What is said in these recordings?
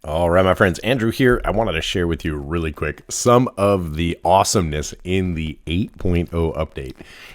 All right, my friends, Andrew here. I wanted to share with you really quick some of the awesomeness in the 8.0 update.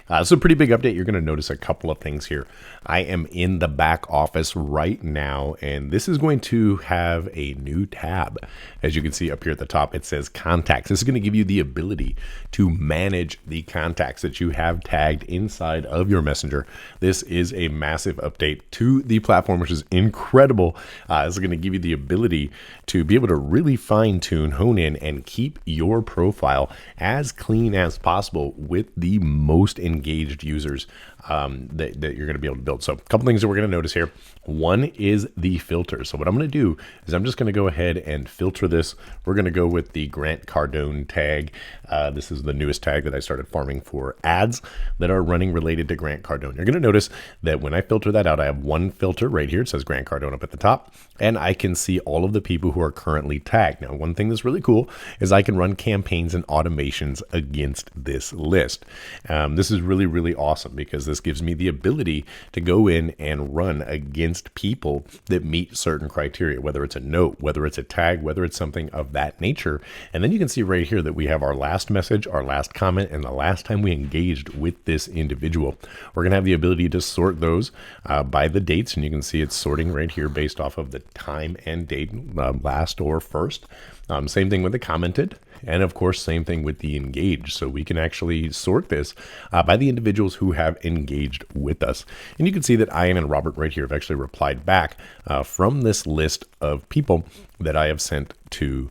It's a pretty big update. You're going to notice a couple of things here. I am in the back office right now, and this is going to have a new tab. As you can see up here at the top, it says contacts. This is going to give you the ability to manage the contacts that you have tagged inside of your messenger. This is a massive update to the platform, which is incredible. This is going to give you the ability to be able to really fine tune, hone in, and keep your profile as clean as possible with the most engaged users that you're going to be able to build. So a couple things that we're going to notice here. One is the filter. So what I'm going to do is I'm just going to go ahead and filter this. We're going to go with the Grant Cardone tag. This is the newest tag that I started farming for ads that are running related to Grant Cardone. You're going to notice that when I filter that out, I have one filter right here. It says Grant Cardone up at the top, and I can see all of the people who are currently tagged. Now, one thing that's really cool is I can run campaigns and automations against this list. This is really, really awesome because this gives me the ability to go in and run against people that meet certain criteria, whether it's a note, whether it's a tag, whether it's something of that nature. And then you can see right here that we have our last message, our last comment, and the last time we engaged with this individual. We're going to have the ability to sort those by the dates, and you can see it's sorting right here based off of the time and date, last or first. Same thing with the commented, and of course, same thing with the engaged. So we can actually sort this by the individuals who have engaged with us. And you can see that Ian and Robert right here have actually replied back from this list of people that I have sent to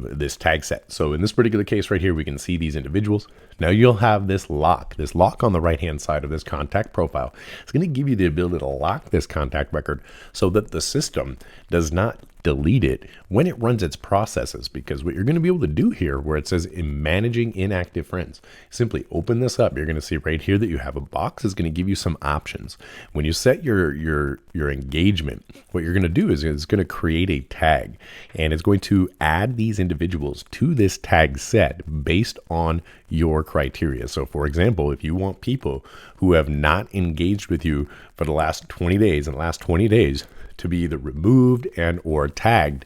this tag set. So in this particular case right here, we can see these individuals. Now you'll have this lock on the right-hand side of this contact profile. It's going to give you the ability to lock this contact record so that the system does not delete it when it runs its processes, because what you're going to be able to do here where it says in managing inactive friends, simply open this up. You're going to see right here that you have a box. It's going to give you some options. When you set your engagement, what you're going to do is it's going to create a tag, and it's going to add these individuals to this tag set based on your criteria. So for example, if you want people who have not engaged with you for the last 20 days and the last 20 days to be either removed and or tagged,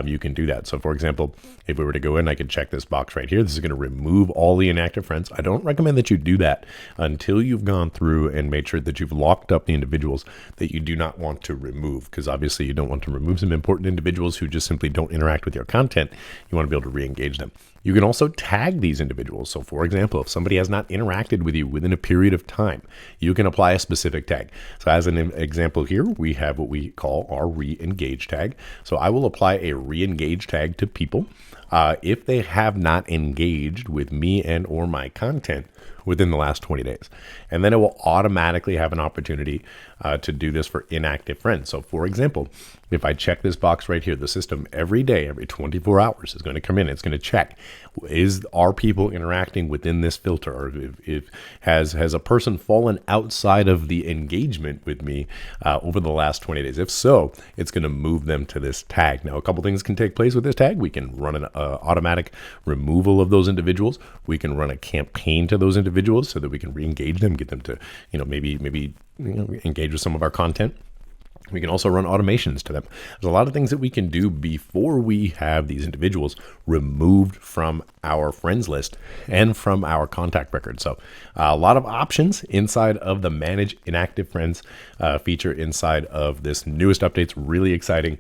you can do that. So for example, if we were to go in, I could check this box right here. This is going to remove all the inactive friends. I don't recommend that you do that until you've gone through and made sure that you've locked up the individuals that you do not want to remove, because obviously you don't want to remove some important individuals who just simply don't interact with your content. You want to be able to re-engage them. You can also tag these individuals. So for example, if somebody has not interacted with you within a period of time, you can apply a specific tag. So as an example here, we have what we call our re-engage tag. So I will apply a re-engage tag to people if they have not engaged with me and or my content within the last 20 days. And then it will automatically have an opportunity to do this for inactive friends. So for example, if I check this box right here, the system every day, every 24 hours is going to come in. It's going to check, are people interacting within this filter? Or if has a person fallen outside of the engagement with me over the last 20 days? If so, it's going to move them to this tag. Now, a couple things can take place with this tag. We can run an automatic removal of those individuals. We can run a campaign to those individuals so that we can re-engage them, get them to, maybe engage with some of our content. We can also run automations to them. There's a lot of things that we can do before we have these individuals removed from our friends list and from our contact record. So a lot of options inside of the Manage Inactive Friends feature inside of this newest update. It's really exciting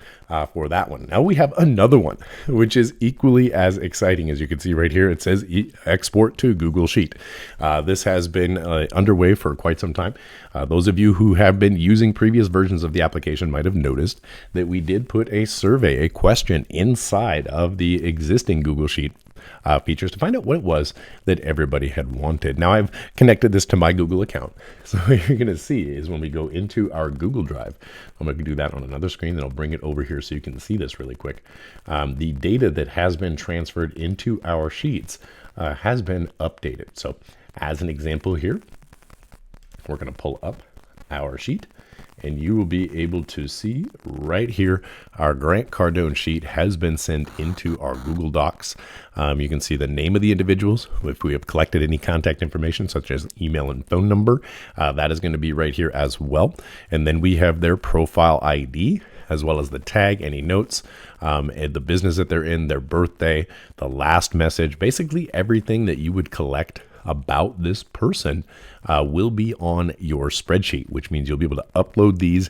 for that one. Now we have another one, which is equally as exciting. As you can see right here, it says export to Google Sheet. This has been underway for quite some time. Those of you who have been using previous versions of the application might have noticed that we did put a survey, a question inside of the existing Google Sheet features to find out what it was that everybody had wanted. Now I've connected this to my Google account. So what you're going to see is when we go into our Google Drive, I'm going to do that on another screen, then I'll bring it over here so you can see this really quick. The data that has been transferred into our sheets has been updated. So as an example here, we're going to pull up our sheet, and you will be able to see right here, our Grant Cardone sheet has been sent into our Google Docs. You can see the name of the individuals. If we have collected any contact information, such as email and phone number, that is going to be right here as well. And then we have their profile ID. as well as the tag, any notes, and the business that they're in, their birthday, the last message, basically everything that you would collect about this person will be on your spreadsheet, which means you'll be able to upload these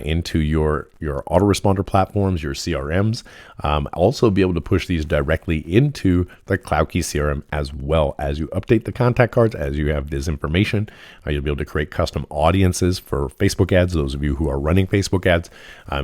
into your autoresponder platforms, your CRMs. Also be able to push these directly into the CloudKey CRM as well. As you update the contact cards, as you have this information, you'll be able to create custom audiences for Facebook ads. Those of you who are running Facebook ads,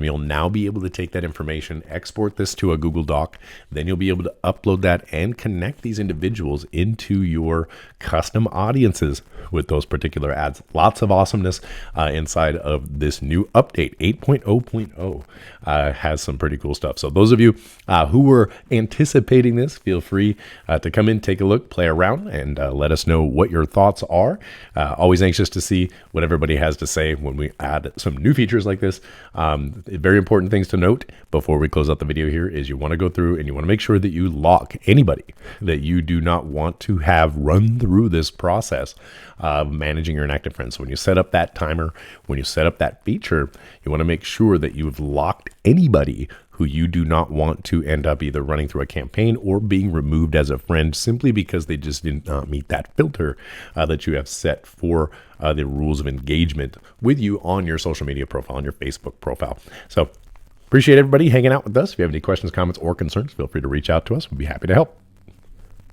you'll now be able to take that information, export this to a Google Doc, then you'll be able to upload that and connect these individuals into your custom audiences with those particular ads. Lots of awesomeness inside of this new update. 8.0.0 has some pretty cool stuff. So those of you who were anticipating this, feel free to come in, take a look, play around, and let us know what your thoughts are. Always anxious to see what everybody has to say when we add some new features like this. Very important things to note before we close out the video here is you want to go through and you want to make sure that you lock anybody that you do not want to have run through this process of managing your inactive friends. So when you set up that timer, when you set up that feature, you want to make sure that you've locked anybody who you do not want to end up either running through a campaign or being removed as a friend simply because they just did not meet that filter that you have set for the rules of engagement with you on your social media profile, on your Facebook profile. So appreciate everybody hanging out with us. If you have any questions, comments, or concerns, feel free to reach out to us. We'd be happy to help.